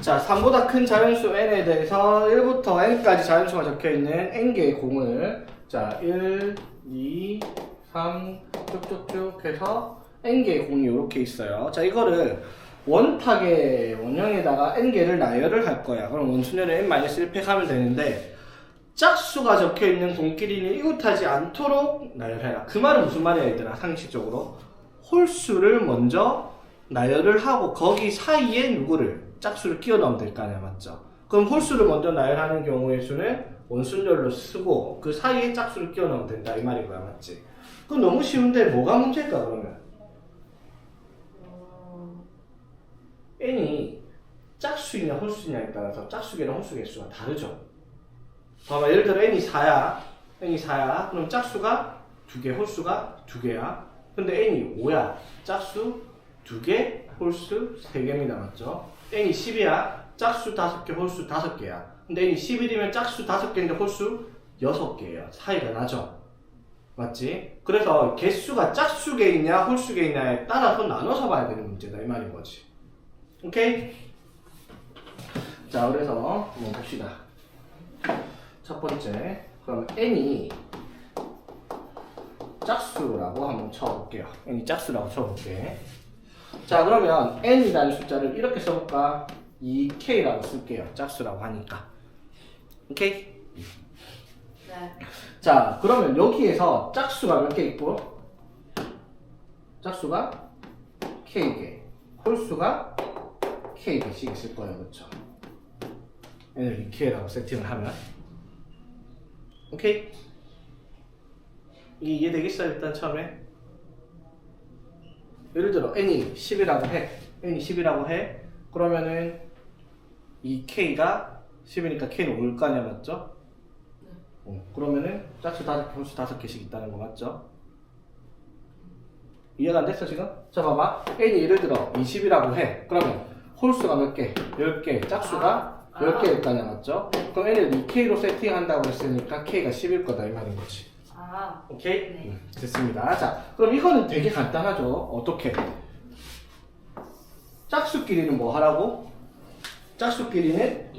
자, 3보다 큰 자연수 n에 대해서 1부터 n까지 자연수가 적혀있는 n개의 공을 자, 1, 2, 3 쭉쭉쭉 해서 n개의 공이 이렇게 있어요. 자, 이거를 원탁의 원형에다가 n개를 나열을 할 거야. 그럼 원순열을 n-1팩 하면 되는데 짝수가 적혀있는 공끼리는 이웃하지 않도록 나열해라. 그 말은 무슨 말이야 얘들아? 상식적으로 홀수를 먼저 나열을 하고 거기 사이에 누구를 짝수를 끼워 넣으면 될 거 아니야, 맞죠? 그럼 홀수를 먼저 나열하는 경우의 수는 원순열로 쓰고 그 사이에 짝수를 끼워 넣으면 된다 이 말인 거야, 맞지? 그럼 너무 쉬운데 뭐가 문제일까 그러면? n이 짝수이냐 홀수냐에 따라서 짝수개랑 홀수개 수가 다르죠. 봐봐, 예를 들어 n이 4야. n이 4야. 그럼 짝수가 2개, 홀수가 2개야. 근데 n이 5야. 짝수 2개, 홀수 3개입니다. 맞죠? n이 10이야. 짝수 5개, 홀수 5개야. 근데 n이 11이면 짝수 5개인데 홀수 6개예요. 차이가 나죠? 맞지? 그래서 개수가 짝수개이냐 홀수개이냐에 따라서 나눠서 봐야 되는 문제다 이 말인 거지. 오케이? 자, 그래서 한번 봅시다. 첫 번째, 그럼 n이 짝수라고 한번 쳐볼게요. n이 짝수라고 쳐볼게. 자, 그러면 n이라는 숫자를 이렇게 써볼까? 2k라고 쓸게요. 짝수라고 하니까. 오케이? 네. 자, 그러면 여기에서 짝수가 몇 개 있고 짝수가 k개, 홀수가 k개씩 있을 거예요. 그렇죠? n을 2k라고 세팅을 하면 오케이? 이해되겠어? 일단 처음에 예를 들어 n이 10이라고 해. n이 10이라고 해. 그러면은 이 k가 10이니까 k는 올 거 아니야, 맞죠? 그러면은 짝수 5개, 홀수 5개씩 있다는 거 맞죠? 이해가 안 됐어 지금? 자, 봐봐. n이 예를 들어 20이라고 해. 그러면 홀수가 몇 개? 10개. 짝수가 10개일 거 아니야, 맞죠? 그럼 n을 2k로 세팅한다고 했으니까 k가 10일 거다 이 말인 거지. 오케이? 네. 됐습니다. 자, 그럼 이거는 되게 간단하죠. 어떻게? 짝수끼리는 뭐 하라고? 짝수끼리는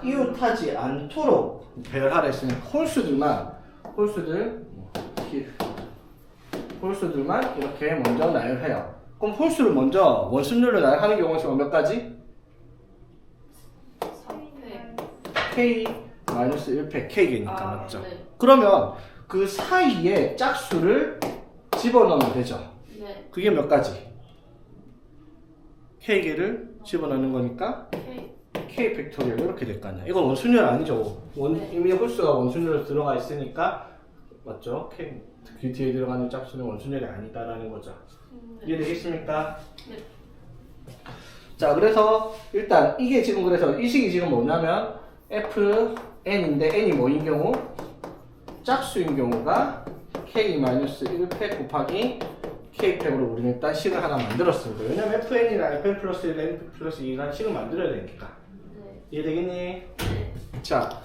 이웃하지 않도록 배열하라 했으니까 홀수들만 이렇게 먼저 나열해요. 그럼 홀수를 먼저 원순열로 나열하는 경우가 지금 몇 가지? 3회. k-1팩 k개니까 맞죠? 네. 그러면 그 사이에 짝수를 집어넣으면 되죠. 네. 그게 몇 가지? k개를 집어넣는 거니까 k 팩토리얼 이렇게 될 거 아니야. 이건 원순열 아니죠. 네. 이미 홀수가 원순열로 들어가 있으니까 맞죠? k 그 뒤에 들어가는 짝수는 원순열이 아니다라는 거죠. 이해되겠습니까? 네. 자, 그래서 일단 이게 지금 그래서 이 식이 지금 뭐냐면 fn인데 n이 뭐인 경우? 짝수인 경우가 k-1팩 곱하기 k팩으로 우리는 일단 식을 하나 만들었습니다. 왜냐면 fn이랑 fn 플러스 1, n 플러스 2라는 식을 만들어야 되니까. 네. 이해되겠니? 네. 자,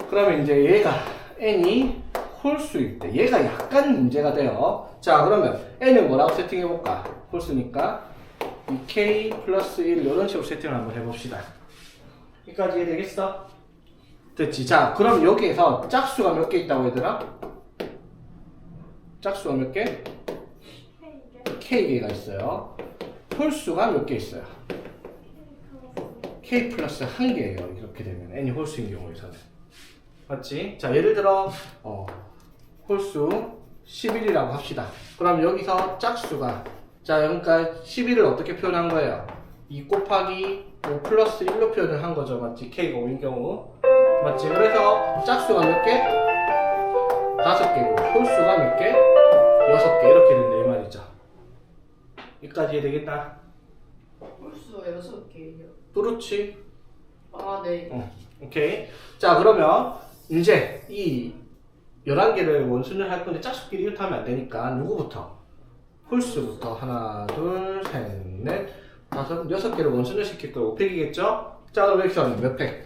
그러면 이제 얘가 n이 홀수일 때 얘가 약간 문제가 돼요. 자, 그러면 n을 뭐라고 세팅해볼까? 홀수니까 2k 플러스 1 이런 식으로 세팅을 한번 해봅시다. 여기까지 이해되겠어? 됐지? 자, 그럼 여기에서 짝수가 몇 개 있다고 얘들아? 짝수가 몇 개? k개가 있어요. 홀수가 몇 개 있어요? k 플러스 1개예요. 이렇게 되면 n이 홀수인 경우에서는. 맞지? 자, 예를 들어 홀수 11이라고 합시다. 그럼 여기서 짝수가 자, 그러니까 11을 어떻게 표현한 거예요? 2 곱하기 5 플러스 1로 표현을 한 거죠. 맞지? k가 5인 경우. 맞지? 그래서 짝수가 몇 개? 5개고 홀수가 몇 개? 6개 이렇게 된다 이 말이죠. 여기까지 이해되겠다? 홀수가 6개예요. 그렇지. 네. 오케이. 자, 그러면 이제 이 11개를 원순열 할 건데 짝수끼리 이웃하면 안 되니까 누구부터? 홀수부터 하나, 둘, 셋, 넷, 다섯, 6개를 원순열 시킬 거예요. 5팩이겠죠? 자, 그럼 여기서는 몇 팩?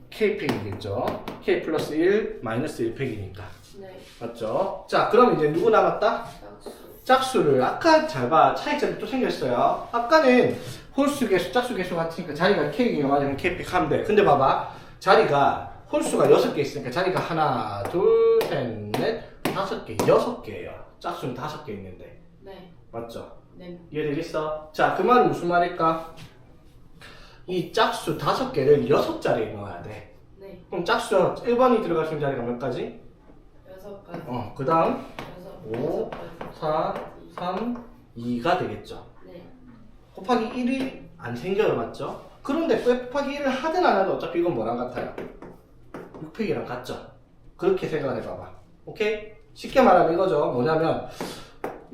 k팩이겠죠? k 플러스 1 마이너스 1팩이니까. 네. 맞죠? 자, 그럼 이제 누구 남았다? 짝수. 짝수를 아까 잘 봐. 차이점이 또 생겼어요. 아까는 홀수 개수, 짝수 개수 같으니까 자리가 K가 맞으면 K픽 하면 돼. 근데 봐봐. 자리가 홀수가 6개 있으니까 자리가 하나, 둘, 셋, 넷, 5개, 6개예요. 짝수는 5개 있는데. 네. 맞죠? 네. 이해되겠어? 자, 그 말은 무슨 말일까? 이 짝수 5개를 6자리에 넣어야 돼. 네. 그럼 짝수 1번이 들어갈 수 있는 자리가 몇 가지? 6가지. 그 다음 6, 5, 4, 3, 2가 되겠죠. 네. 곱하기 1이 안 생겨요, 맞죠? 그런데 곱하기 1을 하든 안 하든 어차피 이건 뭐랑 같아요? 6팩이랑 같죠? 그렇게 생각을 해봐봐. 오케이? 쉽게 말하면 이거죠. 뭐냐면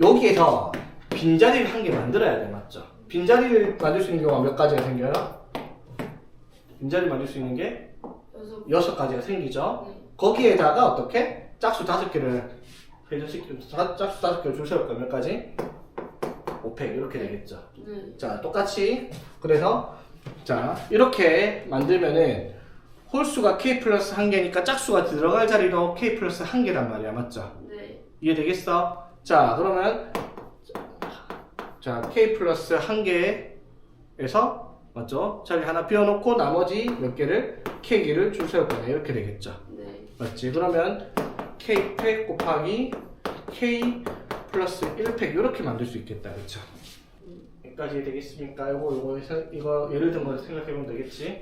여기에서 빈자리를 한 개 만들어야 돼, 맞죠? 빈자리를 만들 수 있는 경우가 몇 가지가 생겨요? 빈자리 만들 수 있는 게 6가지가 생기죠? 네. 거기에다가 어떻게? 짝수 5개를 짝수 5개를 줄 세울 거면 몇 가지? 5팩 이렇게 되겠죠. 네. 자, 똑같이 그래서 자 이렇게 만들면은 홀수가 k 플러스 1개니까 짝수가 들어갈 자리도 k 플러스 1개란 말이야, 맞죠? 네. 이해되겠어? 자, 그러면 자 k 플러스 1개에서 맞죠? 자리 하나 비워놓고 나머지 몇 개를 k개를 줄 세울 거네, 이렇게 되겠죠. 네. 맞지? 그러면 k팩 곱하기 k 플러스 1팩 이렇게 만들 수 있겠다, 그쵸? 여기까지 되겠습니까? 이거 예를 든 거 생각해보면 되겠지?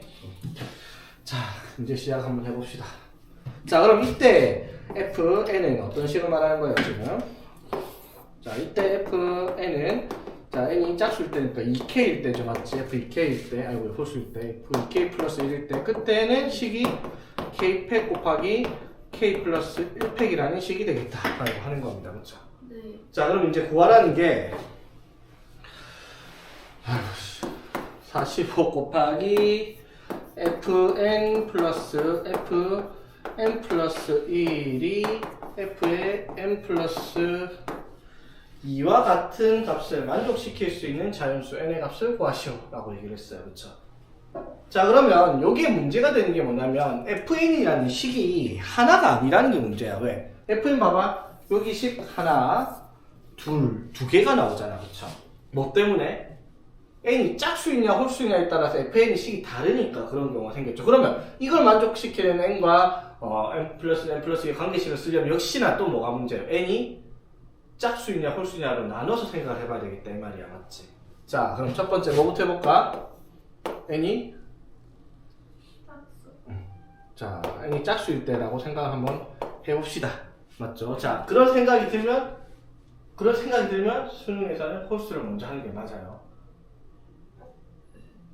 자, 이제 시작 한번 해봅시다. 자, 그럼 이때 fn은 어떤 식으로 말하는 거예요, 지금? 자, 이때 fn은 자, n이 짝수일 때니까 2k일 때죠, 맞지? f2k일 때, 아이고, 홀수일 때, f2k 플러스 1일 때, 그때는 식이 k팩 곱하기 k 플러스 1팩이라는 식이 되겠다 라고 하는 겁니다, 그렇죠? 네. 자, 그럼 이제 구하라는 게 45 곱하기 fn 플러스 fn 플러스 1이 f의 n 플러스 2와 같은 값을 만족시킬 수 있는 자연수 n의 값을 구하시오 라고 얘기를 했어요, 그쵸? 자, 그러면 여기에 문제가 되는 게 뭐냐면 fn이라는 식이 하나가 아니라는 게 문제야. 왜? fn 봐봐, 여기 식 하나, 두 개가 나오잖아, 그쵸? 뭐 때문에? n이 짝수이냐 홀수냐에 따라서 fn의 식이 다르니까 그런 경우가 생겼죠. 그러면 이걸 만족시키는 n과 n 플러스 2의 관계식을 쓰려면 역시나 또 뭐가 문제예요? n이 짝수이냐 홀수냐로 나눠서 생각을 해봐야 되겠다, 이 말이야, 맞지? 자, 그럼 첫 번째 뭐부터 해볼까? n이 자, n이 짝수일 때라고 생각을 한번 해봅시다, 맞죠? 자, 그런 생각이 들면 수능에서는 홀수를 먼저 하는 게 맞아요.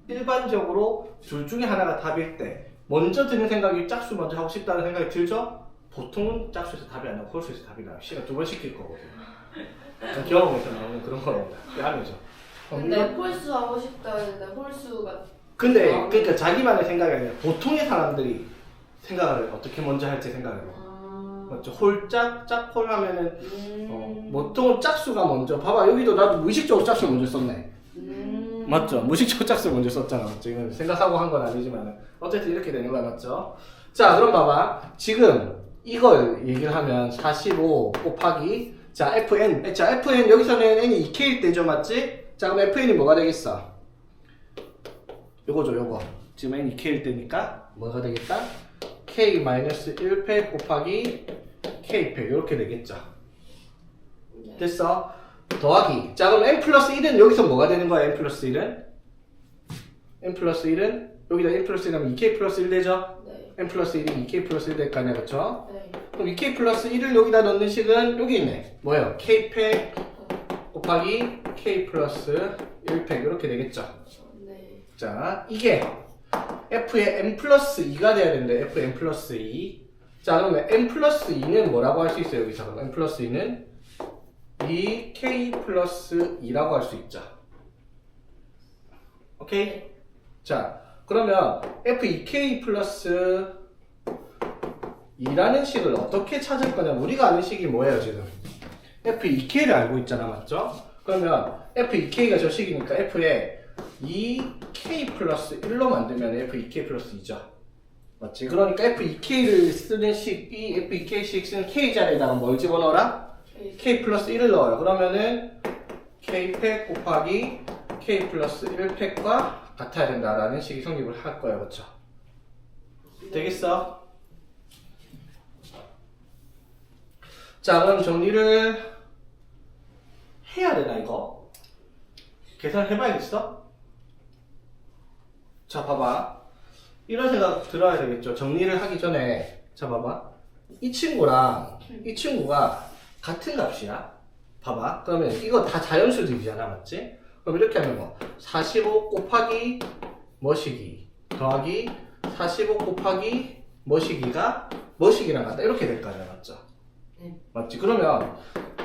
일반적으로 둘 중에 하나가 답일 때 먼저 드는 생각이 짝수 먼저 하고 싶다는 생각이 들죠? 보통은 짝수에서 답이 안 나오고 홀수에서 답이 나와요. 시간 2번 시킬 거거든요. 경험에서 나오는 그런 거랍니다. 야하죠. 근데 홀수 하고 싶다 했는데 홀수가 근데 그러니까 자기만의 생각이 아니라 보통의 사람들이 생각을 어떻게 먼저 할지 생각을 해요. 맞죠? 홀짝, 짝홀 하면은 보통은 짝수가 먼저, 봐봐, 여기도 나도 무의식적으로 짝수 먼저 썼네. 맞죠? 무의식적으로 짝수 먼저 썼잖아, 맞죠? 이건 생각하고 한 건 아니지만 어쨌든 이렇게 되는 거야, 맞죠? 자, 그럼 봐봐, 지금 이걸 얘기를 하면 45 곱하기 자 fn, 자 fn 여기서는 n이 2k일 때죠, 맞지? 자, 그럼 fn이 뭐가 되겠어? 요거죠, 요거. 지금 n 2k일 때니까 뭐가 되겠다? k-1팩 곱하기 k팩 이렇게 되겠죠. 됐어? 더하기. 자, 그럼 n 플러스 1은 여기서 뭐가 되는 거야, n 플러스 1은? n 플러스 1은 여기다 n 플러스 1 하면 2k 플러스 1 되죠? 네. n 플러스 1이 2k 플러스 1 될 거 아니야, 그쵸? 네. 그럼 2k 플러스 1을 여기다 넣는 식은 여기 있네. 뭐예요? k팩 곱하기 k 플러스 1팩 이렇게 되겠죠. 네. 자, 이게 f의 n 플러스 2가 돼야 되는데 f의 n 플러스 2. 자, 그러면 n 플러스 2는 뭐라고 할 수 있어요, 여기서? 그럼 n 플러스 2는 2k 플러스 2라고 할 수 있죠. 오케이? 자, 그러면 f2k 플러스 2라는 식을 어떻게 찾을 거냐면 우리가 아는 식이 뭐예요, 지금? f2k를 알고 있잖아, 맞죠? 그러면 f2k가 저 식이니까 f에 2k 플러스 1로 만들면 f2k 플러스 2죠. 맞지? 그러니까 f2k를 쓰는 식이 f2k식 쓰는 k 자리에다가 뭘 집어넣어라? k 플러스 1을 넣어요. 그러면은 k팩 곱하기 k 플러스 1팩과 같아야 된다라는 식이 성립을 할 거예요. 그렇죠? 되겠어? 자, 그럼 정리를 해야 되나 이거? 계산해봐야겠어? 자, 봐봐. 이런 생각 들어야 되겠죠? 정리를 하기 전에 자, 봐봐. 이 친구랑 이 친구가 같은 값이야. 봐봐. 그러면 이거 다 자연수들이잖아, 맞지? 그럼 이렇게 하면 뭐 45 곱하기 뭐시기 더하기 45 곱하기 뭐시기가 뭐시기랑 같다. 이렇게 될 거 아니야, 맞죠? 네. 맞지? 그러면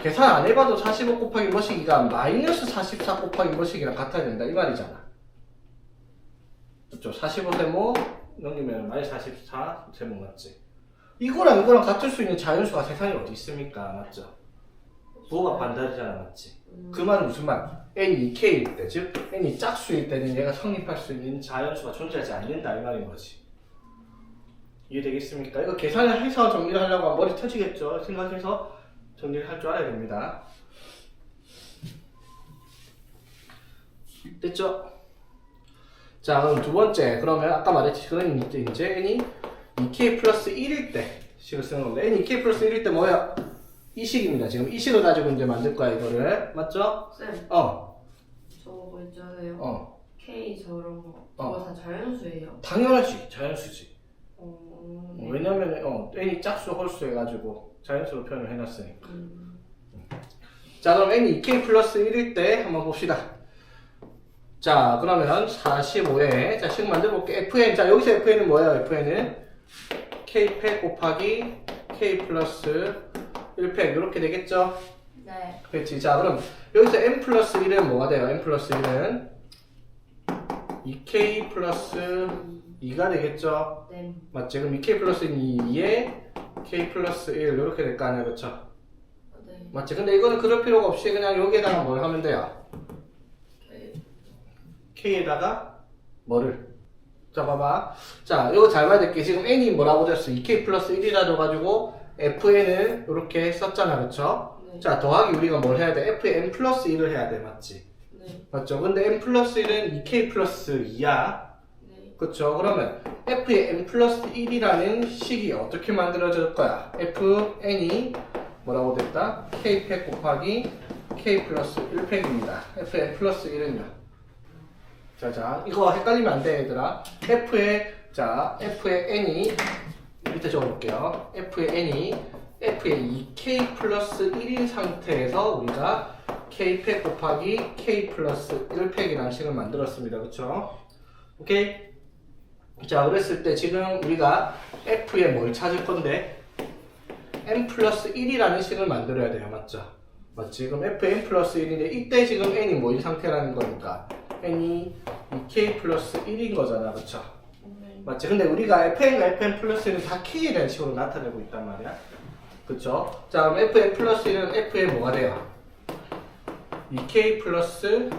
계산 안 해봐도 45 곱하기 뭐시기가 마이너스 44 곱하기 뭐시기랑 같아야 된다 이 말이잖아. 그렇죠? 45 세모 넘기면 마이너스 44 세모 맞지? 이거랑 같을 수 있는 자연수가 세상에 어디 있습니까? 맞죠? 부호가 반대잖아, 맞지? 그 말은 무슨 말? n이 k일 때, 즉 n이 짝수일 때는 얘가 성립할 수 있는 자연수가 존재하지 않는다 이 말인 거지. 이해되겠습니까? 이거 계산을 해서 정리를 하려고 하면 머리 터지겠죠? 생각해서 정리를 할 줄 알아야 됩니다. 됐죠? 자, 그럼 두 번째. 그러면 아까 말했지. 그럼 이제 n이 2k 플러스 1일 때 식을 쓰는 건데, n이 2k 플러스 1일 때 뭐야? 이 식입니다. 지금 이 식을 가지고 이제 만들 거야, 이거를. 맞죠? 쌤, 어. 저거 있잖아요. 어. K 저런 거. 저거 다 자연수예요? 당연하지. 자연수지. 네. 왜냐면, n이 짝수 홀수 해가지고 자연수로 표현을 해놨으니까. 자, 그럼 n이 2k 플러스 1일 때 한번 봅시다. 자, 그러면 45에, 자, 식 만들어볼게. fn. 자, 여기서 fn은 뭐예요? fn은 k팩 곱하기 k 플러스 1팩. 이렇게 되겠죠? 네. 그렇지. 자, 그럼 여기서 n 플러스 1은 뭐가 돼요? n 플러스 1은 2k 플러스 2가 되겠죠? 네. 맞지? 그럼 2k 플러스 2에 k 플러스 1 이렇게 될 거 아니야, 그쵸? 네. 맞지? 근데 이거는 그럴 필요가 없이 그냥 여기에다가 뭘 하면 돼요? k에다가 뭐를? 자, 봐봐. 자, 이거 잘 봐야 될게. 지금 n이 뭐라고 됐어? 2k 플러스 1이라 줘가지고 fn을 이렇게 썼잖아, 그쵸? 네. 자, 더하기 우리가 뭘 해야 돼? fn 플러스 1을 해야 돼, 맞지? 네. 맞죠? 근데 n 플러스 1은 2k 플러스 2야. 네. 그쵸? 그러면 f의 n 플러스 1이라는 식이 어떻게 만들어질 거야? fn이 뭐라고 됐다? k팩 곱하기 k 플러스 1팩입니다. fn 플러스 1은요. 자, 이거 헷갈리면 안 돼, 얘들아. f의 n이 밑에 적어볼게요. f의 n이 f의 2k 플러스 1인 상태에서 우리가 k팩 곱하기 k 플러스 1팩이라는 식을 만들었습니다. 그쵸? 오케이? 자, 그랬을 때 지금 우리가 f에 뭘 찾을 건데 n 플러스 1이라는 식을 만들어야 돼요. 맞죠? 맞지? 그럼 fn 플러스 1인데 이때 지금 n이 뭐인 상태라는 거니까 n이 2k 플러스 1인 거잖아. 그쵸? 맞지? 근데 우리가 fn과 fn 플러스 1은 다 k에 대한 식으로 나타내고 있단 말이야. 그쵸? 자, 그럼 fn 플러스 1은 f의 뭐가 돼요? 2k 플러스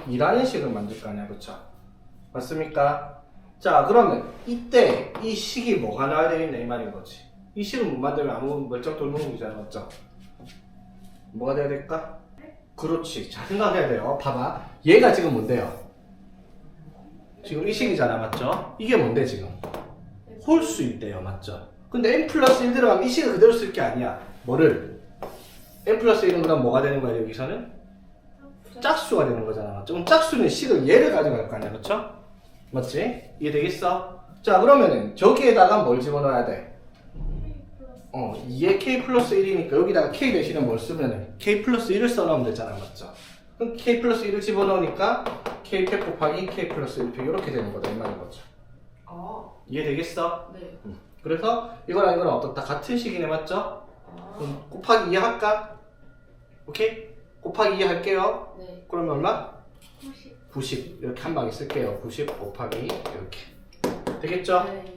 2라는 식을 만들 거 아니야. 그쵸? 맞습니까? 자, 그러면 이때 이 식이 뭐가 나와야 되겠냐 이 말인 거지. 이 식을 못 만들면 아무 멀쩡 돌무궁이잖아. 맞죠? 뭐가 돼야 될까? 그렇지. 잘 생각해야 돼요. 봐봐. 얘가 지금 뭔데요? 지금 이 식이잖아. 맞죠? 이게 뭔데 지금? 홀수인데요. 맞죠? 근데 n 플러스 1 들어가면 이 식을 그대로 쓸 게 아니야. 뭐를? n 플러스 1은 그럼 뭐가 되는 거야 여기서는? 짝수가 되는 거잖아. 맞죠? 그럼 짝수는 식을 얘를 가져갈 거 아니야. 그쵸? 맞지? 이해되겠어? 자, 그러면은 저기에다가 뭘 집어넣어야 돼? 2에 k 플러스 1이니까 여기다가 k 대신에 뭘 쓰면은 k 플러스 1을 써놓으면 되잖아. 맞죠? 그럼 k 플러스 1을 집어넣으니까 k 팩 곱하기 k 플러스 1팩 이렇게 되는 거다 이 말인 거죠. 이해되겠어? 네. 그래서 이거랑 이거랑 어떻다? 같은 식이네. 맞죠? 그럼 곱하기 2 할까? 오케이? 곱하기 2 할게요. 네. 그러면 얼마? 90. 90 이렇게 한 방에 쓸게요. 90 곱하기 이렇게 되겠죠? 네.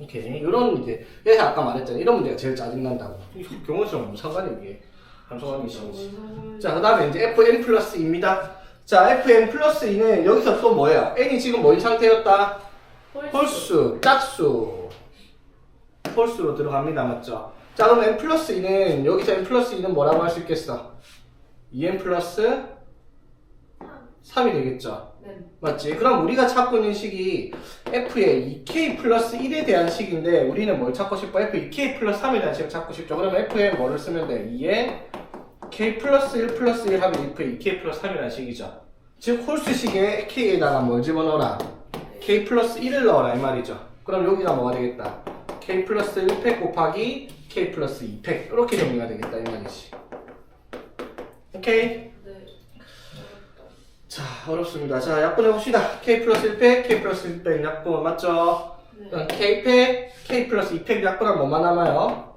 오케이. 이런 이제 얘가 아까 말했잖아. 이런 문제가 제일 짜증난다고. 경우수랑 무슨 상관이 이게 함수관이 있어야지. 자, 그 다음에 이제 fn 플러스 2입니다. 자, fn 플러스 2는 여기서 또 뭐예요? n이 지금 뭐인 상태였다? 홀수, 짝수. 홀수로 들어갑니다. 맞죠? 자, 그럼 n 플러스 2는 여기서 n 플러스 2는 뭐라고 할 수 있겠어? 2n 플러스 3이 되겠죠? 네. 맞지? 그럼 우리가 찾고 있는 식이 f의 2k 플러스 1에 대한 식인데 우리는 뭘 찾고 싶어? f 2k 플러스 3에 대한 식을 찾고 싶죠. 그러면 f에 뭐를 쓰면 돼? 2에 k 플러스 1 플러스 1 하면 f의 2k 플러스 3이라는 식이죠. 즉 홀수식에 k에다가 뭘 집어넣어라? k 플러스 1을 넣어라 이 말이죠. 그럼 여기가 뭐가 되겠다? k 플러스 1팩 곱하기 k 플러스 2팩 이렇게 정리가 되겠다 이 말이지. 오케이? 네. 자, 어렵습니다. 자, 약분해 봅시다. k 플러스 1팩, k 플러스 1팩 약분 맞죠? 네. k팩, k 플러스 2팩 약분하면 뭐만 남아요?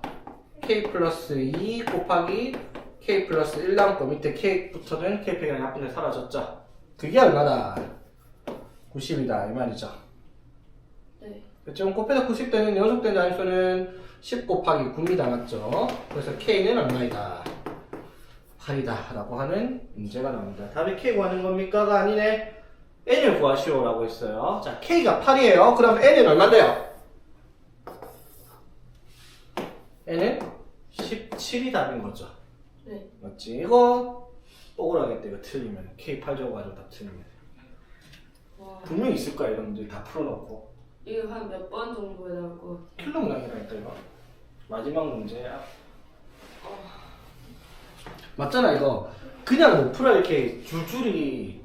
k 플러스 2 곱하기 k 플러스 1 남고 밑에 k부터는 k팩이랑 약분해 사라졌죠? 그게 얼마다? 90이다 이 말이죠. 네. 좀 곱해서 90되는 연속된 자연수는 10 곱하기 9입니다. 맞죠? 그래서 k는 얼마이다? 8이다 라고 하는 문제가 나옵니다. 답이 k 구하는 겁니까가 아니네. n을 구하시오 라고 했어요. 자, k가 8이에요. 그럼 n은 얼마인데요? n은 17이 답인 거죠. 네. 맞지? 이거 억울하겠다. 이거 틀리면 k 8 적어가지고 답 틀리면 와. 분명히 있을 거야. 이런 문제 다 풀어놓고 이거 한 몇 번 정도에 나올 것 같아요. 킬로그램이라니까 이거 마지막 문제야. 맞잖아 이거. 그냥 못 풀어 이렇게 줄줄이.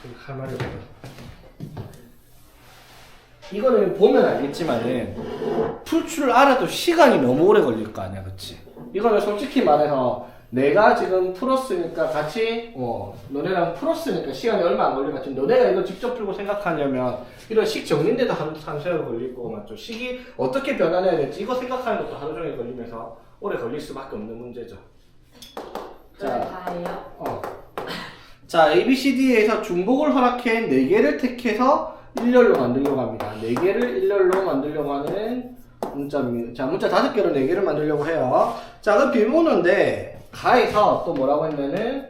저기 할 말이 없어. 이거는 보면 알겠지만은 풀 줄 알아도 시간이 너무 오래 걸릴 거 아니야, 그치? 이거는 솔직히 말해서 내가 지금 풀었으니까 같이 너네랑 풀었으니까 시간이 얼마 안 걸릴 것 같지. 너네가 이거 직접 풀고 생각하려면 이런 식 정리인데도 한 시간 걸릴 거고 맞죠? 식이 어떻게 변환해야 될지 이거 생각하는 것도 하루 종일 걸리면서 오래 걸릴 수밖에 없는 문제죠. 자, 다예요? 자, ABCD에서 중복을 허락해 4개를 택해서 일렬로 만들려고 합니다. 4개를 일렬로 만들려고 하는 문자입니다. 자, 문자 5개로 4개를 만들려고 해요. 자, 그 비문인데 가에서 또 뭐라고 했냐면은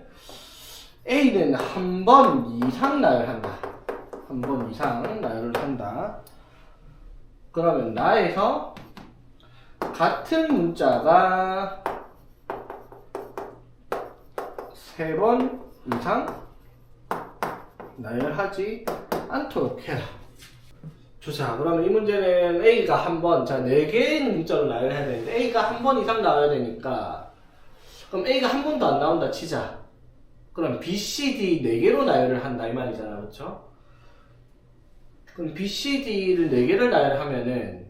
A는 한 번 이상 나열한다. 한 번 이상 나열을 한다. 그러면 나에서 같은 문자가 3번 이상 나열하지 않도록 해라. 자, 그러면 이 문제는 A가 한 번, 자, 4개의 문자로 나열해야 되는데 A가 한 번 이상 나와야 되니까 그럼 A가 한 번도 안 나온다 치자. 그럼 B, C, D 4개로 나열을 한다 이 말이잖아, 그렇죠? 그럼 B, C, D를 4개를 나열하면은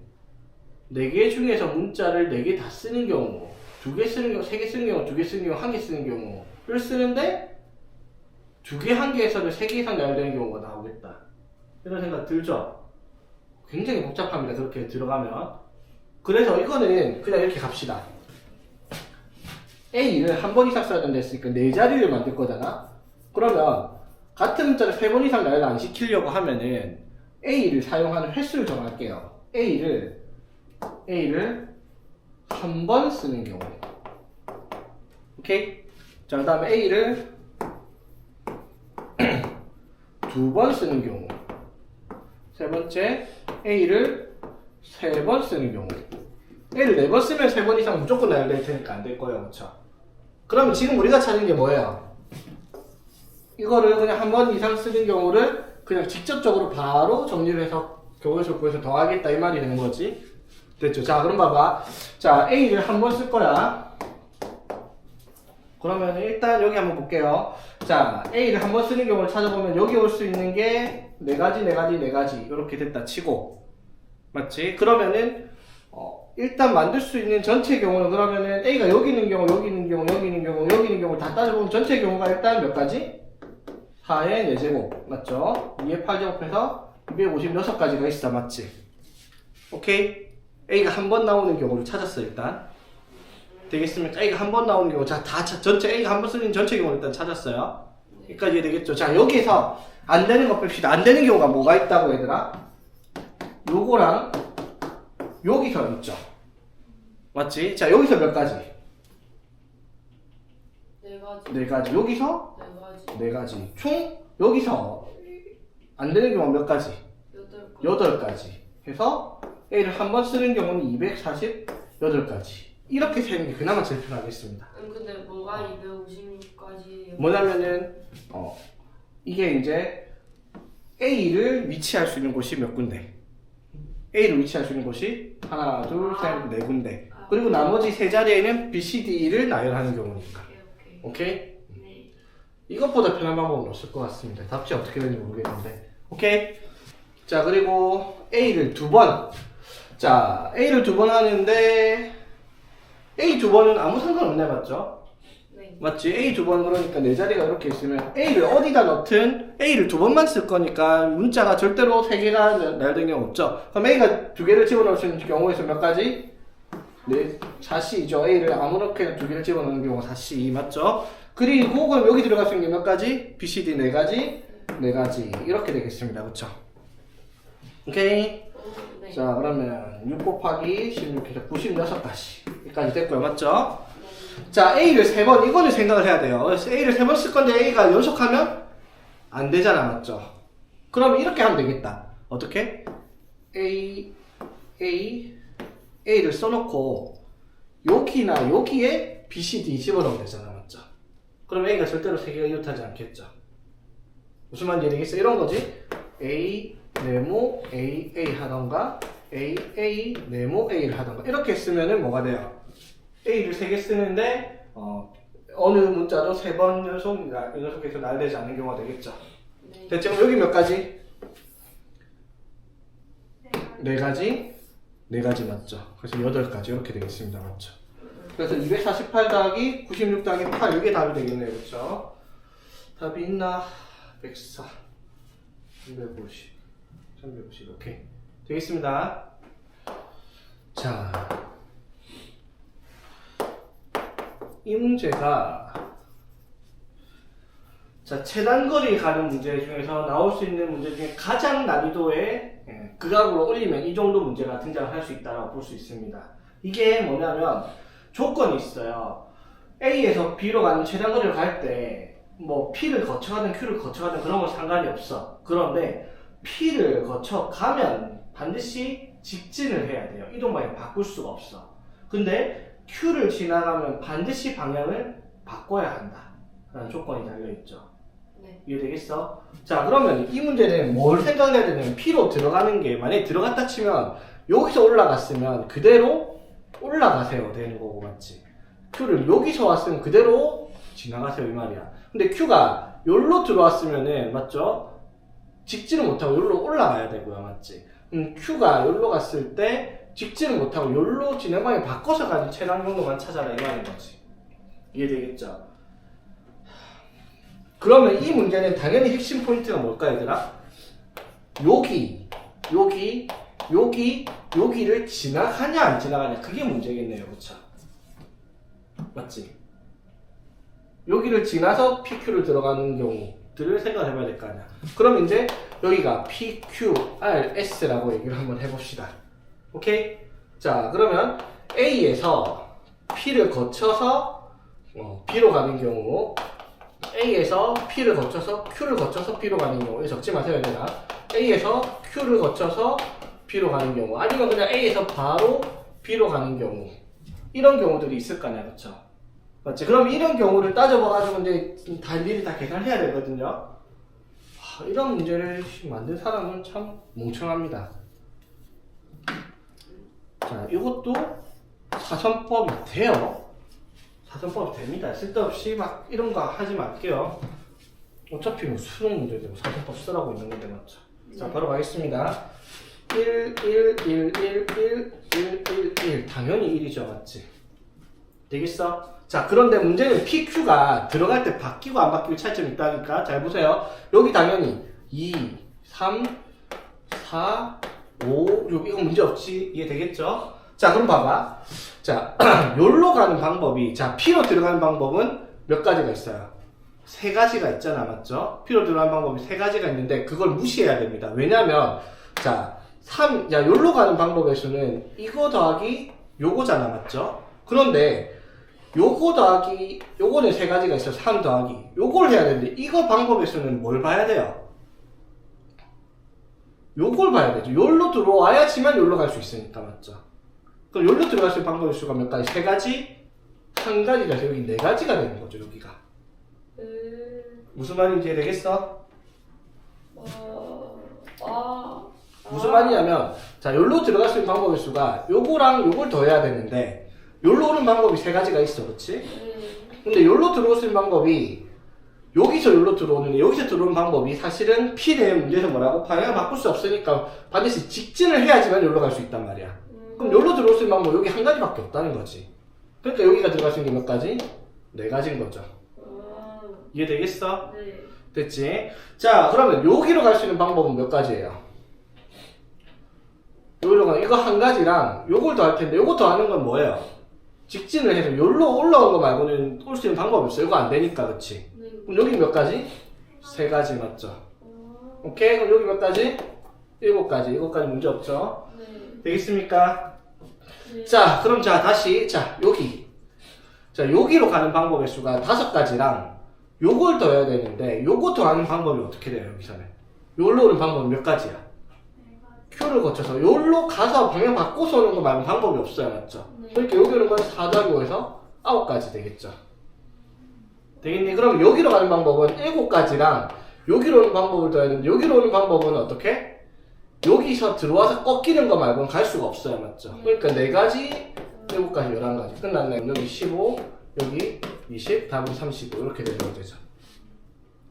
4개 중에서 문자를 4개 다 쓰는 경우, 2개 쓰는 경우, 3개 쓰는 경우, 2개 쓰는 경우, 1개 쓰는 경우를 쓰는데 2개, 1개에서는 3개 이상 나열되는 경우가 나오겠다. 이런 생각 들죠? 굉장히 복잡합니다. 그렇게 들어가면. 그래서 이거는 그냥 이렇게 갑시다. A를 한 번 이상 써야 된다 했으니까 4자리를 만들 거잖아? 그러면 같은 문자를 3번 이상 나열 안 시키려고 하면은 A를 사용하는 횟수를 정할게요. A를 한 번 쓰는 경우. 오케이? 자, 그 다음에 A를 2번 쓰는 경우. 세 번째, A를 3번 쓰는 경우. A를 4번 쓰면 3번 이상 무조건 나열될 테니까 안 될 거예요. 그쵸? 그러면 지금 우리가 찾은 게 뭐예요? 이거를 그냥 한 번 이상 쓰는 경우를 그냥 직접적으로 바로 정리를 해서 교과서 구해서 더하겠다 이 말이 되는 거지. 됐죠? 자, 그럼 봐봐. 자, A를 한 번 쓸 거야. 그러면 일단 여기 한번 볼게요. 자, A를 한 번 쓰는 경우를 찾아보면 여기 올 수 있는 게 4가지 이렇게 됐다 치고 맞지? 그러면은 일단 만들 수 있는 전체 경우는 그러면은 A가 여기 있는 경우, 여기 있는 경우, 여기 있는 경우, 여기 있는 경우 다 따져보면 전체 경우가 일단 몇 가지? 4의 4제곱 맞죠? 2의 8제곱해서 256가지가 있어 맞지? 오케이? A가 한 번 나오는 경우를 찾았어 일단. 되겠습니까? A가 한 번 나오는 경우, 자, 전체 A가 한 번 쓰는 전체 경우를 일단 찾았어요. 여기까지 되겠죠? 자, 여기서 안 되는 거 뺍시다. 안 되는 경우가 뭐가 있다고 얘들아? 요거랑 여기서 있죠. 맞지? 자, 여기서 몇 가지? 4가지. 4가지. 여기서 4가지. 4가지. 총 여기서 안 되는 경우가 몇 가지? 8가지. 8가지. 해서 A를 한 번 쓰는 경우는 8가지. 이렇게 세는 게 그나마 제일 편하겠습니다. 근데 뭐가 256까지예요? 뭐냐면은 이게 이제 A를 위치할 수 있는 곳이 몇 군데? A를 위치할 수 있는 곳이 하나, 둘, 셋, 네 군데. 그리고 나머지 세 자리에는 B, C, D를 나열하는 경우니까. 오케이? 네. 이것보다 편한 방법은 없을 것 같습니다. 답지 어떻게 되는지 모르겠는데. 오케이? 자, 그리고 A를 2번. 자, A를 2번 하는데 A 2번은 아무 상관없네, 맞죠? 네. 맞지? A 2번 그러니까 네 자리가 이렇게 있으면 A를 어디다 넣든 A를 2번만 쓸 거니까 문자가 절대로 3개가 나열된 경우 없죠. 그럼 A가 2개를 집어넣을 수 있는 경우에서 몇 가지? 네, 4C죠. A를 아무렇게나 2개를 집어넣는 경우가 4C 맞죠? 그리고 그럼 여기 들어갈 수 있는 게 몇 가지? B, C, D 4가지? 4가지 이렇게 되겠습니다. 그쵸? 오케이? 네. 자, 그러면 6 곱하기 16해서 96가지 여기까지 됐고요. 맞죠? 자, A를 3번 이거는 생각을 해야 돼요. 그래서 A를 3번 쓸 건데 A가 연속하면 안 되잖아. 맞죠? 그럼 이렇게 하면 되겠다. 어떻게? A를 써놓고 여기나 여기에 B, C, D 집어넣으면 되잖아. 맞죠? 그럼 A가 절대로 3개가 이웃하지 않겠죠? 무슨 말인지 알겠어? 이런 거지. A, 네모, A 하던가 A, 네모, A를 하던가 이렇게 쓰면은 뭐가 돼요? A를 3개 쓰는데 어느 문자도 3번 연속해서 나열되지 않는 경우가 되겠죠. 네. 됐죠? 여기 몇 가지? 4가지? 4가지 맞죠? 그래서 8가지 이렇게 되겠습니다. 맞죠? 그래서 248 더하기 96 더하기 8 이게 답이 되겠네요. 그렇죠? 답이 있나? 104 350 350 오케이 되겠습니다. 자, 이 문제가 자 최단거리 가는 문제 중에서 나올 수 있는 문제 중에 가장 난이도의 극악으로 올리면 이 정도 문제가 등장할 수 있다고 볼 수 있습니다. 이게 뭐냐면 조건이 있어요. A에서 B로 가는 최단거리를 갈 때 뭐 P를 거쳐가든 Q를 거쳐가든 그런 건 상관이 없어. 그런데 P를 거쳐가면 반드시 직진을 해야 돼요. 이동 방향 바꿀 수가 없어. 근데 Q를 지나가면 반드시 방향을 바꿔야 한다 라는 조건이 달려있죠. 네. 이해되겠어? 자, 그러면 이 문제는 뭘 생각해야 되냐면 P로 들어가는 게 만약에 들어갔다 치면 여기서 올라갔으면 그대로 올라가세요 되는 거고 맞지? Q를 여기서 왔으면 그대로 지나가세요 이 말이야. 근데 Q가 여기로 들어왔으면은 맞죠? 직진을 못하고 여기로 올라가야 되고요 맞지? Q가 여기로 갔을 때 직진을 못하고 여기로 진행 방향 바꿔서 가는 최단 경로만 찾아라 이 말인 거지. 이해되겠죠? 그러면 이 문제는 당연히 핵심 포인트가 뭘까 얘들아? 여기를 지나가냐 안 지나가냐 그게 문제겠네요. 그쵸? 맞지? 여기를 지나서 PQ를 들어가는 경우들을 생각을 해봐야 될 거 아니야. 그럼 이제 여기가 PQRS라고 얘기를 한번 해봅시다. 오케이? 자, 그러면 A에서 P를 거쳐서 B로 가는 경우 A에서 P를 거쳐서 Q를 거쳐서 B로 가는 경우 적지 마세요 얘들아. A에서 Q를 거쳐서 B로 가는 경우 아니면 그냥 A에서 바로 B로 가는 경우 이런 경우들이 있을 거 아니야. 그쵸? 맞지? 그럼 이런 경우를 따져봐가지고 이제 일일이 다 계산해야 되거든요. 이런 문제를 만든 사람은 참 멍청합니다. 자, 이것도 사선법이 돼요. 사선법이 됩니다. 쓸데없이 막 이런 거 하지 말게요. 어차피 뭐 수능 문제도 사선법 쓰라고 있는 건데 맞죠? 자, 바로 가겠습니다. 1, 1, 1, 1, 1, 1, 1, 1 당연히 1이죠. 맞지? 되겠어? 자, 그런데 문제는 PQ가 들어갈 때 바뀌고 안 바뀌고 차이점이 있다니까 잘 보세요. 여기 당연히 2, 3, 4, 5 이거 문제 없지? 이해되겠죠? 자, 그럼 봐봐. 자, 여기로 가는 방법이 자, P로 들어가는 방법은 몇 가지가 있어요? 3가지가 있잖아. 맞죠? P로 들어가는 방법이 3가지가 있는데 그걸 무시해야 됩니다. 왜냐면 자, 여기로 가는 방법에서는 이거 더하기 요거잖아. 맞죠? 그런데 요거 더하기 요거는 3가지가 있어. 3 더하기 요걸 해야 되는데 이거 방법에서는 뭘 봐야 돼요? 요걸 봐야 되죠. 요로 들어와야지만 요로 갈 수 있으니까 맞죠? 그럼 여기로 들어갈 수 있는 방법의 수가 몇 가지? 세 가지? 한 가지라서 여기 네 가지가 되는 거죠, 여기가. 무슨 말인지 이해되겠어? 무슨 말이냐면, 자, 여기로 들어갈 수 있는 방법의 수가 요거랑 요걸 더해야 되는데, 여기로 오는 방법이 세 가지가 있어, 그치? 근데 여기로 들어올 수 있는 방법이 여기서 여기로 들어오는데 여기서 들어오는 방법이 사실은 P 내의 문제에서 뭐라고? 방향을 바꿀 수 없으니까 반드시 직진을 해야지만 여기로 갈 수 있단 말이야. 그럼 여기로 들어올 수 있는 방법 여기 한 가지밖에 없다는 거지. 그러니까 여기가 들어갈 수 있는 게 몇 가지? 네 가지인 거죠. 이해되겠어? 네. 됐지? 자, 그러면 여기로 갈 수 있는 방법은 몇 가지예요? 여기로 가 이거 한 가지랑 요걸 더 할 텐데 요거 더 하는 건 뭐예요? 직진을 해서 여기로 올라온 거 말고는 올 수 있는 방법이 없어요. 이거 안 되니까, 그치? 그럼 여기 몇 가지? 세 가지 맞죠? 오케이? 그럼 여기 몇 가지? 7가지. 7가지 문제 없죠? 되겠습니까? 자, 그럼 자, 다시. 자, 여기. 자, 여기로 가는 방법의 수가 5가지랑 요걸 더해야 되는데 요거 더하는 방법이 어떻게 돼요, 여기서는? 요걸로 오는 방법은 몇 가지야? Q를 거쳐서 요로 가서 방향 바꿔서 오는 거 말고 방법이 없어요, 맞죠? 그러니까 여기 오는 건 4 더하기 5에서 9가지 되겠죠? 되겠니? 그럼 여기로 가는 방법은 7가지랑 여기로 오는 방법을 더해야 되는데 여기로 오는 방법은 어떻게? 여기서 들어와서 꺾이는 거 말고는 갈 수가 없어요, 맞죠? 그러니까 4가지, 7가지, 11가지 끝났네. 여기 15, 여기 20, 답은 35 이렇게 되는 거죠.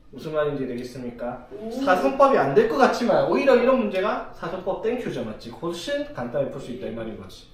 무슨 말인지 되겠습니까? 사선법이 안 될 것 같지만 오히려 이런 문제가 사선법 땡큐죠, 맞지? 훨씬 간단히 풀 수 있다 이 말인 거지.